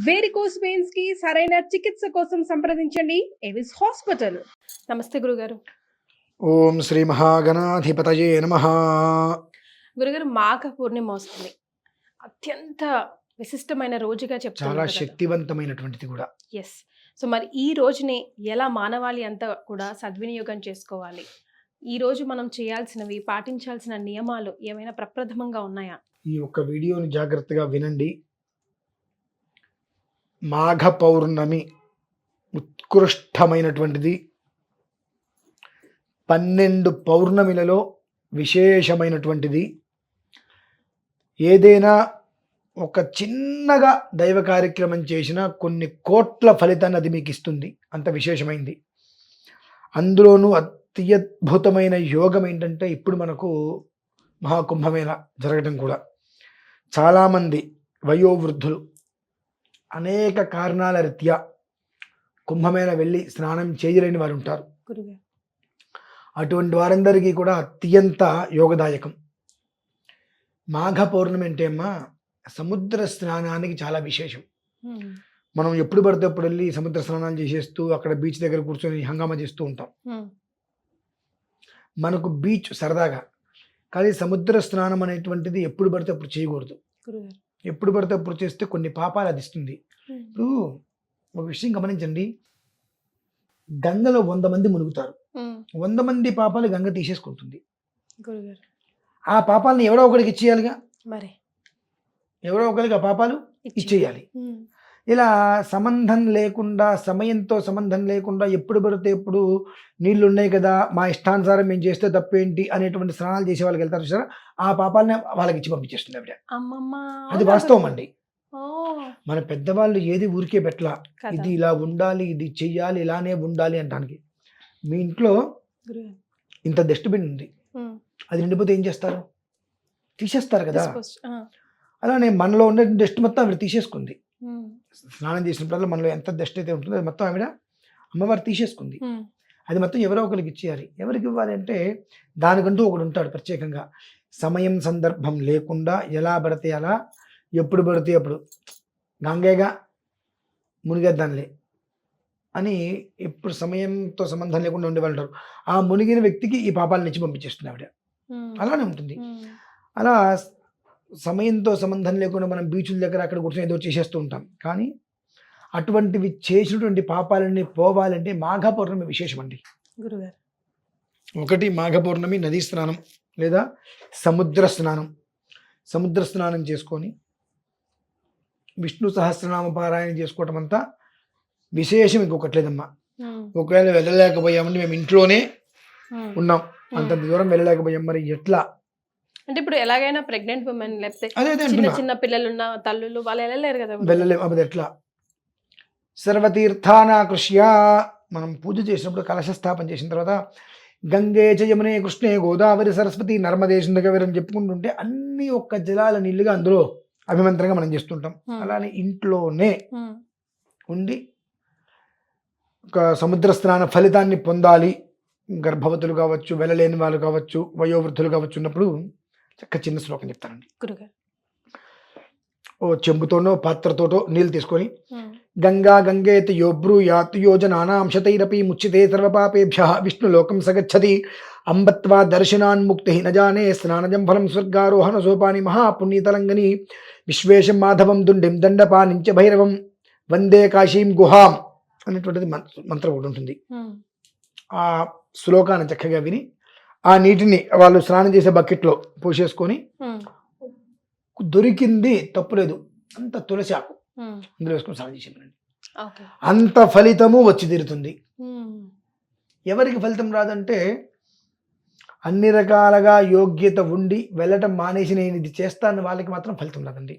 Varicose veins కి సరైన చికిత్స కోసం సంప్రదించండి ఎవిస్ హాస్పిటల్. నమస్తే గురుగారు. ఓం శ్రీ మహాగణాధిపతయే నమః. గురుగారు, మాఘ పూర్ణిమ వస్తుంది. అత్యంత విశిష్టమైన రోజుగా చాలా చెప్తున్నారు కదా. శక్తివంతమైనటువంటిది కూడా. ఎస్. సో మరి ఈ రోజుని ఎలా మానవాళి అంతా కూడా సద్వినియోగం చేసుకోవాలి? ఈ రోజు మనం చేయాల్సినవి, పాటించాల్సిన నియమాలు ఏమైనా ప్రప్రథమంగా ఉన్నాయా? ఈ ఒక్క వీడియోని జాగ్రత్తగా వినండి. మాఘ పౌర్ణమి ఉత్కృష్టమైనటువంటిది. 12 పౌర్ణమిలలో విశేషమైనటువంటిది. ఏదైనా ఒక చిన్నగా దైవ కార్యక్రమం చేసినా కొన్ని కోట్ల ఫలితాన్ని అది మీకు ఇస్తుంది. అంత విశేషమైంది. అందులోనూ అత్యద్భుతమైన యోగం ఏంటంటే ఇప్పుడు మనకు మహాకుంభమేళ జరగడం కూడా. చాలామంది వయోవృద్ధులు అనేక కారణాల రీత్యా కుంభమేళ వెళ్ళి స్నానం చేయలేని వారు ఉంటారు. గురుగారు, అటువంటి వారందరికీ కూడా అత్యంత యోగదాయకం. మాఘ పౌర్ణమి అంటే అమ్మా సముద్ర స్నానానికి చాలా విశేషం. మనం ఎప్పుడు పడితే అప్పుడు వెళ్ళి సముద్ర స్నానాలు చేసేస్తూ అక్కడ బీచ్ దగ్గర కూర్చొని హంగామా చేస్తూ ఉంటాం. మనకు బీచ్ సరదాగా, కానీ సముద్ర స్నానం అనేటువంటిది ఎప్పుడు పడితే అప్పుడు చేయకూడదు. గురుగారు, ఎప్పుడు పడితే అప్పుడు చేస్తే కొన్ని పాపాలు అది ఇస్తుంది. ఇప్పుడు ఒక విషయం గమనించండి, గంగలో 100 మంది మునుగుతారు. 100 మంది పాపాలు గంగ తీసేసుకుంటుంది. గురుగారు, ఆ పాపాలను ఎవరో ఒకరికి ఇచ్చేయాలిగా. మరి ఎవరో ఒకరికి ఆ పాపాలు ఇచ్చేయాలి. ఇలా సంబంధం లేకుండా, సమయంతో సంబంధం లేకుండా ఎప్పుడు పడితే ఎప్పుడు నీళ్ళు ఉన్నాయి కదా, మా ఇష్టానుసారం మేము చేస్తే తప్పేంటి అనేటువంటి స్నానాలు చేసే వాళ్ళకి వెళ్తారు చూసారా, ఆ పాపాలని వాళ్ళకి ఇచ్చి పంపించేస్తుంది ఆవిడ. అది వాస్తవం అండి. మన పెద్దవాళ్ళు ఏది ఊరికే పెట్టలా, ఇది ఇలా ఉండాలి, ఇది చెయ్యాలి, ఇలానే ఉండాలి అంటానికి. మీ ఇంట్లో ఇంత డస్ట్బిన్ ఉంది, అది నిండిపోతే ఏం చేస్తారు? తీసేస్తారు కదా. అలానే మనలో ఉండే డస్ట్ మొత్తం ఆవిడ తీసేసుకుంది. స్నానం చేసినప్పుడల్లా మనలో ఎంత డస్ట్ అయితే ఉంటుందో అది మొత్తం ఆవిడ అమ్మవారు తీసేసుకుంది. అది మొత్తం ఎవరో ఒకరికి ఇచ్చేయాలి. ఎవరికి ఇవ్వాలి అంటే దానికంటూ ఒకడు ఉంటాడు ప్రత్యేకంగా. సమయం సందర్భం లేకుండా ఎలా పడితే అలా, ఎప్పుడు పడితే అప్పుడు గంగేగా మునిగేద్దానిలే అని ఎప్పుడు సమయంతో సంబంధం లేకుండా ఉండేవాళ్ళు ఉంటారు. ఆ మునిగిన వ్యక్తికి ఈ పాపాలను ఇచ్చి పంపించేస్తుంది ఆవిడ. అలానే ఉంటుంది. అలా సమయంతో సంబంధం లేకుండా మనం బీచుల దగ్గర అక్కడ కూర్చొని ఏదో చేసేస్తూ ఉంటాం. కానీ అటువంటివి చేసినటువంటి పాపాలన్నీ పోవాలంటే మాఘ పౌర్ణమి విశేషం అండి. గురుగారు, ఒకటి మాఘ పౌర్ణమి నదీ స్నానం లేదా సముద్ర స్నానం. సముద్ర స్నానం చేసుకొని విష్ణు సహస్రనామ పారాయణ చేసుకోవటం అంతా విశేషం. ఇంకొకటి లేదమ్మా. ఒకవేళ వెళ్ళలేకపోయామంటే మేము ఇంట్లోనే ఉన్నాం, అంత దూరం వెళ్ళలేకపోయాం, మరి ఎట్లా అంటే ఇప్పుడు ఎలాగైనా ప్రెగ్నెంట్ ఉమెన్ లేకపోతే చిన్న పిల్లలు ఉన్న తల్లులు వాళ్ళు వెళ్ళలేరు కదా, వెళ్ళలేము. అది ఎట్లా? సర్వతీర్థానాకృష్య మనం పూజ చేసినప్పుడు కలశ స్థాపన చేసిన తర్వాత గంగే చ యమునే కృష్ణే గోదావరి సరస్వతి నర్మదే సింధుకవిరం చెప్పుకుంటుంటే అన్ని ఒక్క జలాల నీళ్లుగా అందులో అభిమంత్రంగా మనం చేస్తుంటాం. అలానే ఇంట్లోనే ఉండి ఒక సముద్ర స్నాన ఫలితాన్ని పొందాలి. గర్భవతులు కావచ్చు, వెళ్ళలేని వాళ్ళు కావచ్చు, వయోవృద్ధులు కావచ్చు ఉన్నప్పుడు చక్క చిన్న శ్లోకం చెప్తానండి. ఓ చెంబుతోనో పాత్రతోటో నీళ్ళు తీసుకొని గంగా గంగేతి యోబ్రూయాత్ యోజనానాంశతైరపి ముచ్యతే సర్వపాపేభ్యః విష్ణులోకం సగచ్చతి అంబత్వా దర్శనాన్ముక్తి నజానే స్నానజం ఫలం స్వర్గారోహణ సోపాని మహాపుణ్యతలంగని విశ్వేశం మాధవం దుండిం దండపానించ భైరవం వందే కాశీం గుహాం అనేటువంటిది మంత్రం ఒకటి ఉంటుంది. ఆ శ్లోకాన్ని చక్కగా విని ఆ నీటిని వాళ్ళు స్నానం చేసే బకెట్లో పోసేసుకొని, దొరికింది తప్పులేదు అంత తులసి ఆకు అందులో వేసుకొని స్నానం చేసేయండి. అంత ఫలితము వచ్చి తీరుతుంది. ఎవరికి ఫలితం రాదంటే అన్ని రకాలుగా యోగ్యత ఉండి వెళ్ళటం మానేసి నేను ఇది చేస్తాను వాళ్ళకి మాత్రం ఫలితం రాదండి.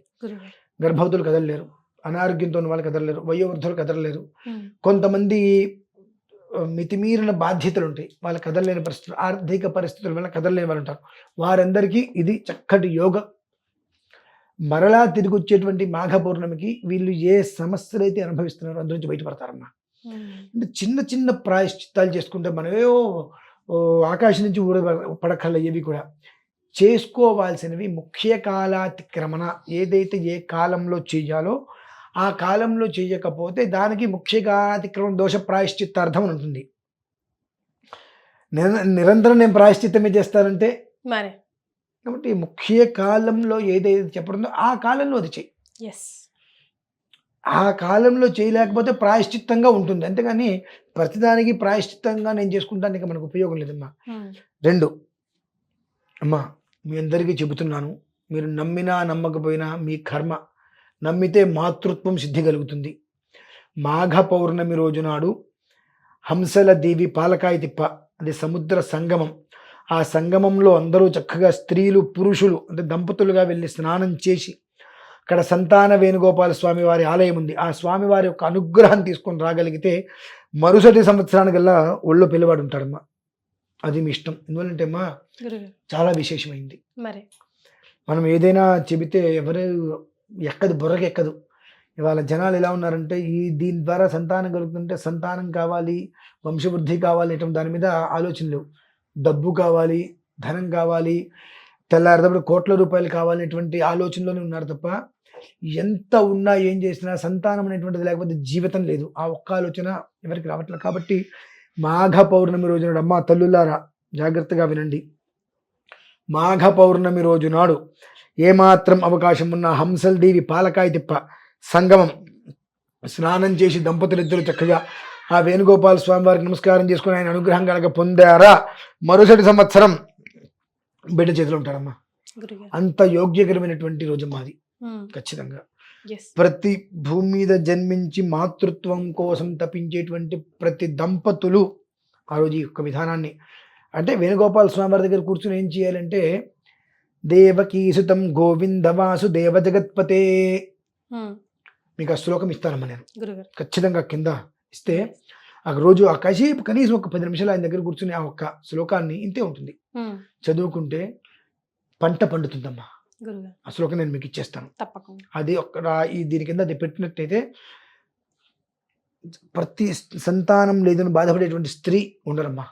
గర్భవతులు కదలలేరు, అనారోగ్యంతో వాళ్ళు కదలలేరు, వయోవృద్ధులు కదలలేరు, కొంతమంది మితిమీరిన బాధ్యతలు ఉంటాయి, వాళ్ళు కదలలేని పరిస్థితులు, ఆర్థిక పరిస్థితుల వల్ల కదలలేని వాళ్ళు ఉంటారు. వారందరికీ ఇది చక్కటి యోగం. మరలా తిరిగి వచ్చేటువంటి మాఘ పౌర్ణమికి వీళ్ళు ఏ సమస్యలు అయితే అనుభవిస్తున్నారో అందులో నుంచి బయటపడతారమ్మా. అంటే చిన్న చిన్న ప్రాయశ్చిత్తాలు చేసుకుంటే మనమేవో ఆకాశం నుంచి పడకల్ల ఏవి కూడా చేసుకోవాల్సినవి ముఖ్య కాలాతిక్రమణ ఏదైతే ఏ కాలంలో చేయాలో ఆ కాలంలో చేయకపోతే దానికి ముఖ్యగాతిక్రమం దోష ప్రాయశ్చిత్తార్థం అని ఉంటుంది. నిరంతరం నేను ప్రాయశ్చిత్తమే చేస్తానంటే మరి కాబట్టి ముఖ్య కాలంలో ఏదైతే చెప్పడందో ఆ కాలంలో అది చెయ్యి. ఎస్. ఆ కాలంలో చేయలేకపోతే ప్రాయశ్చిత్తంగా ఉంటుంది, అంతేగాని ప్రతిదానికి ప్రాయశ్చిత్తంగా నేను చేసుకుంటాను ఇక మనకు ఉపయోగం లేదమ్మా. 2, అమ్మా మీ అందరికీ చెబుతున్నాను, మీరు నమ్మినా నమ్మకపోయినా మీ కర్మ. నమ్మితే మాతృత్వం సిద్ధి కలుగుతుంది. మాఘ పౌర్ణమి రోజు నాడు హంసల దేవి పాలకాయ తిప్ప, అది సముద్ర సంగమం. ఆ సంగమంలో అందరూ చక్కగా స్త్రీలు పురుషులు అంటే దంపతులుగా వెళ్ళి స్నానం చేసి అక్కడ సంతాన వేణుగోపాల స్వామి వారి ఆలయం ఉంది. ఆ స్వామివారి యొక్క అనుగ్రహం తీసుకొని రాగలిగితే మరుసటి సంవత్సరానికల్లా ఒళ్ళో పిల్లవాడు ఉంటాడమ్మా. అది మీ ఇష్టం. ఎందువల్లంటే అమ్మా చాలా విశేషమైంది. మరి మనం ఏదైనా చెబితే ఎవరు ఎక్కదు, బుర్రకి ఎక్కదు. ఇవాళ జనాలు ఎలా ఉన్నారంటే దీని ద్వారా సంతానం కలుగుతుంటే సంతానం కావాలి, వంశవృద్ధి కావాలి అంటే దాని మీద ఆలోచన లేవు. డబ్బు కావాలి, ధనం కావాలి, తెల్లారిదప్పుడు కోట్ల రూపాయలు కావాలనేటువంటి ఆలోచనలోనే ఉన్నారు తప్ప ఎంత ఉన్నా ఏం చేసినా సంతానం అనేటువంటిది లేకపోతే జీవితం లేదు. ఆ ఒక్క ఆలోచన ఎవరికి రావట్లేదు. కాబట్టి మాఘ పౌర్ణమి రోజు నాడు అమ్మ తల్లులారా జాగ్రత్తగా వినండి. మాఘ పౌర్ణమి రోజు నాడు ఏమాత్రం అవకాశం ఉన్న హంసల్ దేవి పాలకాయ తిప్ప సంగమం స్నానం చేసి దంపతులిద్దరూ చక్కగా ఆ వేణుగోపాల స్వామి వారికి నమస్కారం చేసుకుని ఆయన అనుగ్రహం కనుక పొందారా మరుసటి సంవత్సరం బిడ్డ చేతిలో ఉంటాడమ్మా. అంత యోగ్యకరమైనటువంటి రోజు మాది. ఖచ్చితంగా ప్రతి భూమి మీద జన్మించి మాతృత్వం కోసం తపించేటువంటి ప్రతి దంపతులు ఆ రోజు ఈ యొక్క విధానాన్ని అంటే వేణుగోపాల స్వామి వారి దగ్గర కూర్చుని ఏం చేయాలంటే దేవకీసుతం గోవింద వాసుదేవ జగత్పతే, మీకు ఆ శ్లోకం ఇస్తానమ్మా నేను ఖచ్చితంగా కింద ఇస్తే ఆ రోజు ఆ కనీసం ఒక 10 నిమిషాలు ఆయన దగ్గర కూర్చుని ఆ ఒక్క శ్లోకాన్ని ఇంతే ఉంటుంది చదువుకుంటే పంట పండుతుందమ్మా. ఆ శ్లోకం నేను మీకు ఇచ్చేస్తాను తప్పకుండా. అది దీని కింద అది పెట్టినట్టయితే ప్రతి సంతానం లేదని బాధపడేటువంటి స్త్రీ ఉండరమ్మా.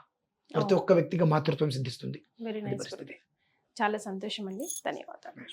ప్రతి ఒక్క వ్యక్తిగా మాతృత్వం సిద్ధిస్తుంది. Very nice. చాలా సంతోషం అండి, ధన్యవాదాలు.